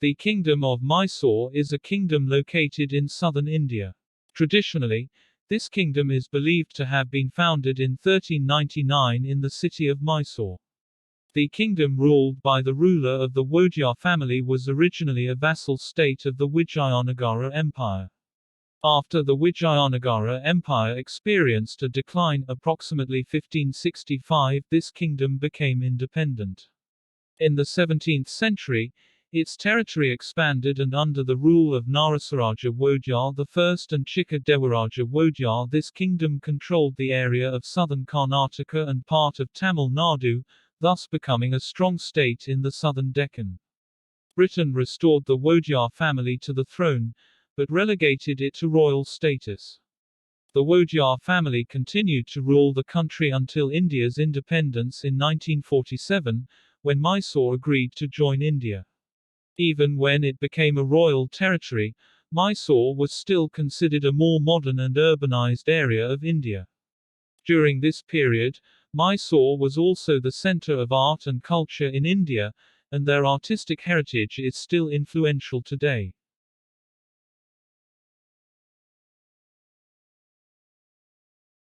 The Kingdom of Mysore is a kingdom located in southern India. Traditionally, this kingdom is believed to have been founded in 1399 in the city of Mysore. The kingdom ruled by the ruler of the Wodeyar family was originally a vassal state of the Vijayanagara Empire. After the Vijayanagara Empire experienced a decline approximately 1565, this kingdom became independent. In the 17th century, its territory expanded, and under the rule of Narasaraja Wodeyar I and Chikka Devaraja Wodeyar, this kingdom controlled the area of southern Karnataka and part of Tamil Nadu, thus becoming a strong state in the southern Deccan. Britain restored the Wodeyar family to the throne, but relegated it to royal status. The Wodeyar family continued to rule the country until India's independence in 1947, when Mysore agreed to join India. Even when it became a royal territory, Mysore was still considered a more modern and urbanized area of India. During this period, Mysore was also the center of art and culture in India, and their artistic heritage is still influential today.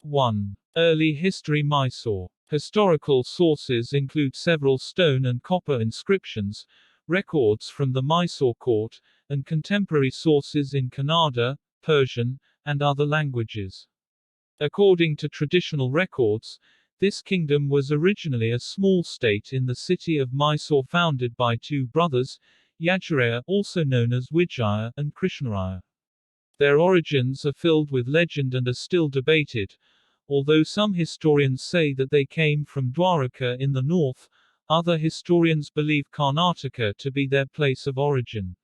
1. Early history. Mysore. Historical sources include several stone and copper inscriptions, records from the Mysore court, and contemporary sources in Kannada, Persian, and other languages. According to traditional records, this kingdom was originally a small state in the city of Mysore founded by two brothers, Yajuraya, also known as Vijaya, and Krishnaraya. Their origins are filled with legend and are still debated, although some historians say that they came from Dwaraka in the north. Other historians believe Karnataka to be their place of origin.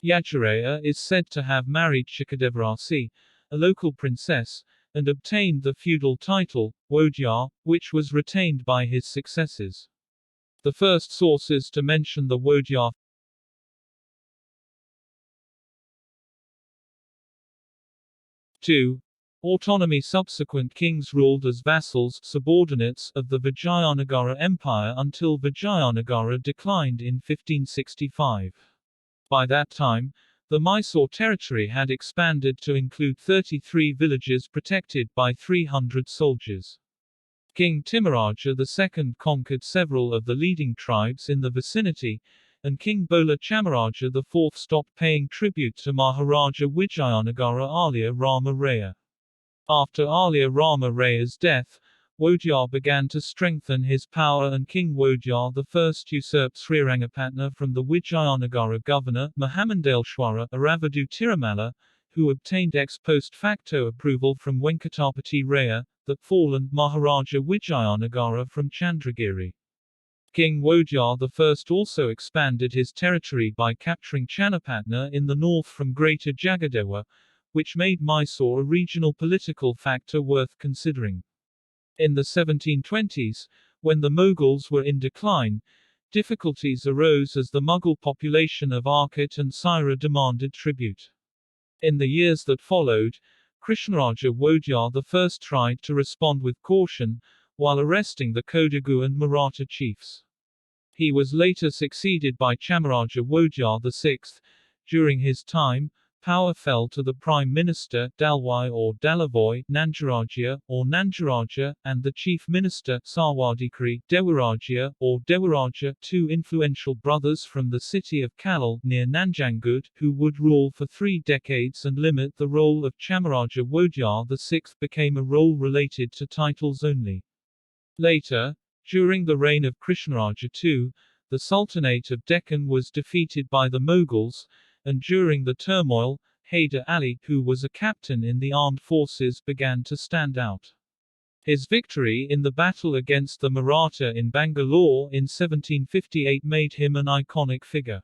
Yajuraya is said to have married Chikkadevarasi, a local princess, and obtained the feudal title, Wodeyar, which was retained by his successors. The first sources to mention the Wodeyar 2. Autonomy. Subsequent kings ruled as vassals, subordinates, of the Vijayanagara Empire until Vijayanagara declined in 1565. By that time, the Mysore territory had expanded to include 33 villages protected by 300 soldiers. King Timaraja II conquered several of the leading tribes in the vicinity, and King Bola Chamaraja IV stopped paying tribute to Maharaja Vijayanagara Alaya Rama Raya. After Alaya Rama Raya's death, Wodeyar began to strengthen his power, and King Wodeyar I usurped Srirangapatna from the Vijayanagara governor, Mahamandaleshwara Aravadu Tirumala, who obtained ex post facto approval from Venkatapati Raya, the fallen Maharaja Vijayanagara from Chandragiri. King Wodeyar I also expanded his territory by capturing Channapatna in the north from Greater Jagadewa, which made Mysore a regional political factor worth considering. In the 1720s, when the Mughals were in decline, difficulties arose as the Mughal population of Arcot and Syra demanded tribute. In the years that followed, Krishnaraja Wodeyar I tried to respond with caution, while arresting the Kodagu and Maratha chiefs. He was later succeeded by Chamaraja Wodeyar VI. During his time, power fell to the Prime Minister, Dalwai or Dalavoy, Nanjarajya, or Nanjaraja, and the Chief Minister, Sawadikari, Dewarajya, or Dewaraja, two influential brothers from the city of Kalal, near Nanjangud, who would rule for 3 decades and limit the role of Chamaraja Wodeyar VI became a role related to titles only. Later, during the reign of Krishnaraja II, the Sultanate of Deccan was defeated by the Mughals, and during the turmoil, Hyder Ali, who was a captain in the armed forces, began to stand out. His victory in the battle against the Maratha in Bangalore in 1758 made him an iconic figure.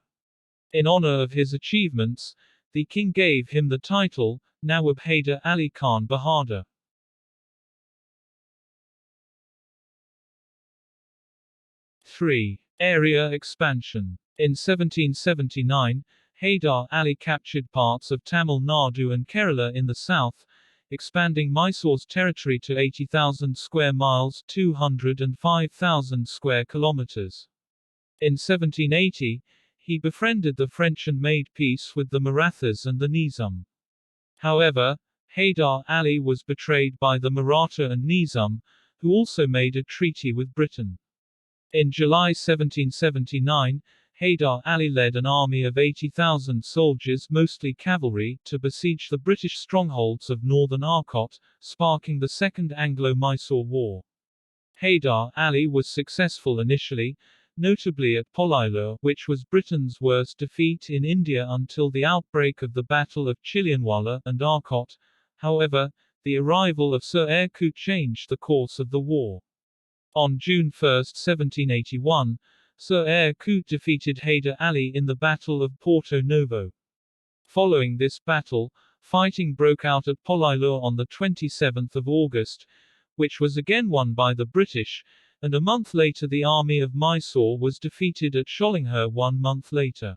In honor of his achievements, the king gave him the title, Nawab Hyder Ali Khan Bahadur. 3. Area expansion. In 1779, Hyder Ali captured parts of Tamil Nadu and Kerala in the south, expanding Mysore's territory to 80,000 square miles (205,000 square kilometers). In 1780, He befriended the French and made peace with the Marathas and the Nizam. However, Haydar Ali was betrayed by the Maratha and Nizam, who also made a treaty with Britain. In July 1779, Haydar Ali led an army of 80,000 soldiers, mostly cavalry, to besiege the British strongholds of northern Arcot, sparking the Second Anglo-Mysore War. Haydar Ali was successful initially, notably at Pollailur, which was Britain's worst defeat in India until the outbreak of the Battle of Chilianwala and Arcot. However, the arrival of Sir Eyre Coote changed the course of the war. On June 1, 1781, Sir Eyre Coote defeated Haydar Ali in the Battle of Porto Novo. Following this battle, fighting broke out at Pollailur on the 27th of August, which was again won by the British, and a month later the army of Mysore was defeated at Sholinghur 1 month later.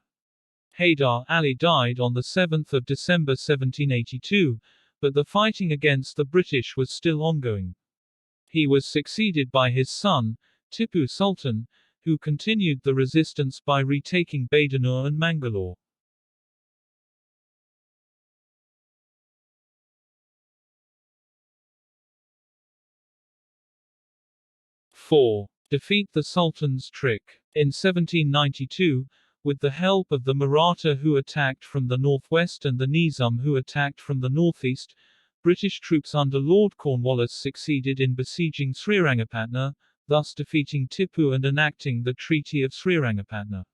Haydar Ali died on the 7th of December 1782, but the fighting against the British was still ongoing. He was succeeded by his son, Tipu Sultan, who continued the resistance by retaking Baidanur and Mangalore. 4. Defeat the Sultan's trick. In 1792, with the help of the Maratha who attacked from the northwest and the Nizam who attacked from the northeast, British troops under Lord Cornwallis succeeded in besieging Srirangapatna, thus defeating Tipu and enacting the Treaty of Srirangapatna.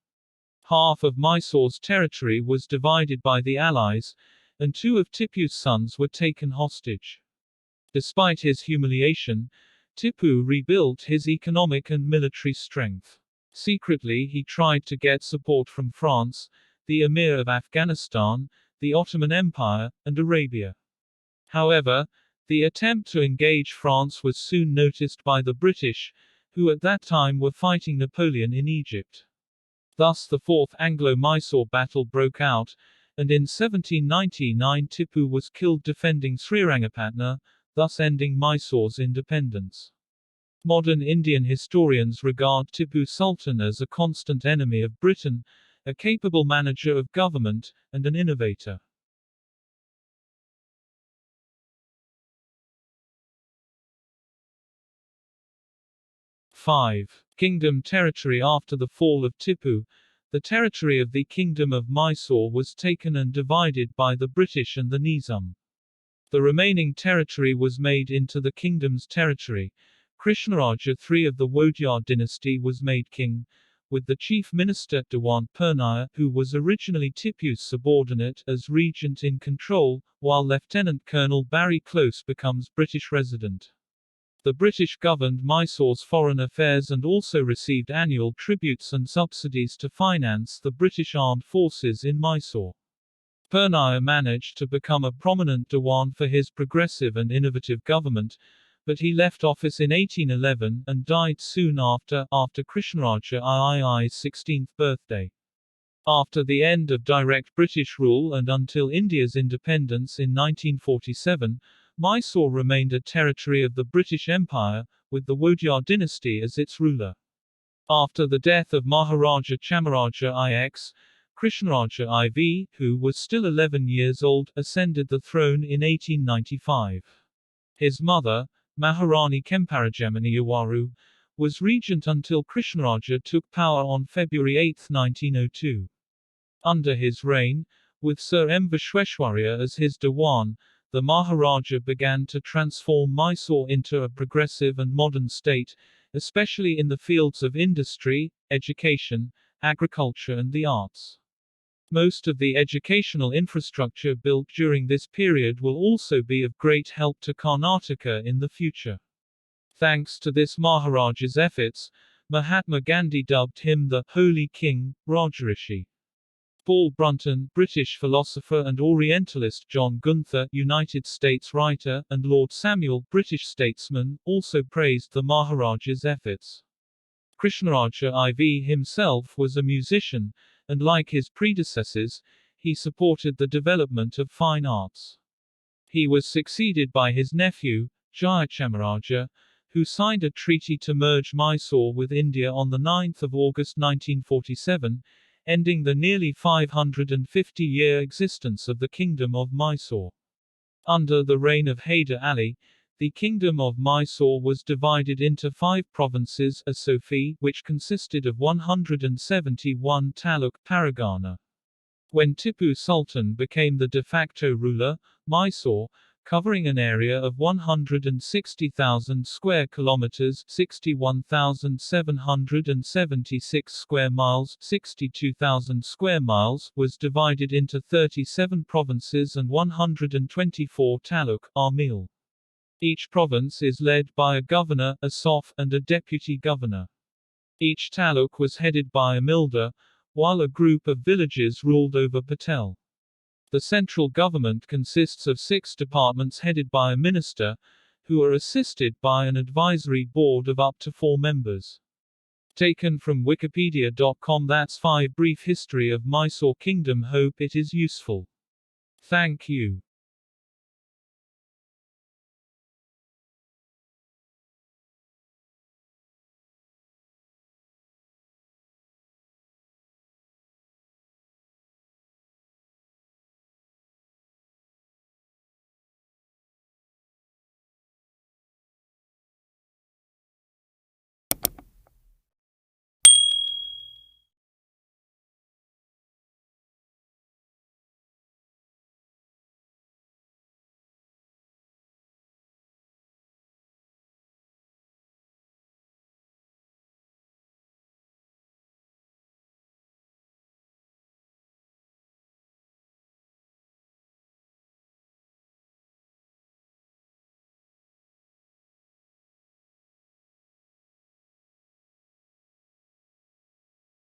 Half of Mysore's territory was divided by the Allies, and 2 of Tipu's sons were taken hostage. Despite his humiliation, Tipu rebuilt his economic and military strength. Secretly he tried to get support from France, the Emir of Afghanistan, the Ottoman Empire, and Arabia. However, the attempt to engage France was soon noticed by the British, who at that time were fighting Napoleon in Egypt. Thus the Fourth Anglo-Mysore battle broke out, and in 1799 Tipu was killed defending Srirangapatna, thus ending Mysore's independence. Modern Indian historians regard Tipu Sultan as a constant enemy of Britain, a capable manager of government, and an innovator. 5. Kingdom territory. After the fall of Tipu, the territory of the Kingdom of Mysore was taken and divided by the British and the Nizam. The remaining territory was made into the kingdom's territory. Krishnaraja III of the Wodeyar dynasty was made king, with the chief minister Dewan Purnaya, who was originally Tipu's subordinate, as regent in control, while Lieutenant Colonel Barry Close becomes British resident. The British governed Mysore's foreign affairs and also received annual tributes and subsidies to finance the British armed forces in Mysore. Purnaya managed to become a prominent Dewan for his progressive and innovative government, but he left office in 1811 and died soon after Krishnaraja III's 16th birthday. After the end of direct British rule and until India's independence in 1947, Mysore remained a territory of the British Empire, with the Wodeyar dynasty as its ruler. After the death of Maharaja Chamaraja IX, Krishnaraja IV, who was still 11 years old, ascended the throne in 1895. His mother, Maharani Kemparajamani Yawaru, was regent until Krishnaraja took power on February 8, 1902. Under his reign, with Sir M. Vishweshwarya as his Dewan, the Maharaja began to transform Mysore into a progressive and modern state, especially in the fields of industry, education, agriculture and the arts. Most of the educational infrastructure built during this period will also be of great help to Karnataka in the future. Thanks to this Maharaja's efforts, Mahatma Gandhi dubbed him the Holy King, Rajarishi. Paul Brunton, British philosopher and Orientalist, John Gunther, United States writer, and Lord Samuel, British statesman, also praised the Maharaja's efforts. Krishnaraja IV himself was a musician, and like his predecessors, he supported the development of fine arts. He was succeeded by his nephew, Jayachamaraja, who signed a treaty to merge Mysore with India on 9 August 1947, ending the nearly 550-year existence of the Kingdom of Mysore. Under the reign of Hyder Ali, the Kingdom of Mysore was divided into 5 provinces, Asofi, which consisted of 171 taluk paragana. When Tipu Sultan became the de facto ruler, Mysore, covering an area of 160,000 square kilometers, 61,776 square miles, 62,000 square miles, was divided into 37 provinces and 124 taluk, Armil. Each province is led by a governor, a sof, and a deputy governor. Each taluk was headed by a milder, while a group of villages ruled over Patel. The central government consists of 6 departments headed by a minister, who are assisted by an advisory board of up to 4 members. Taken from Wikipedia.com. That's 5 brief history of Mysore Kingdom. Hope it is useful. Thank you.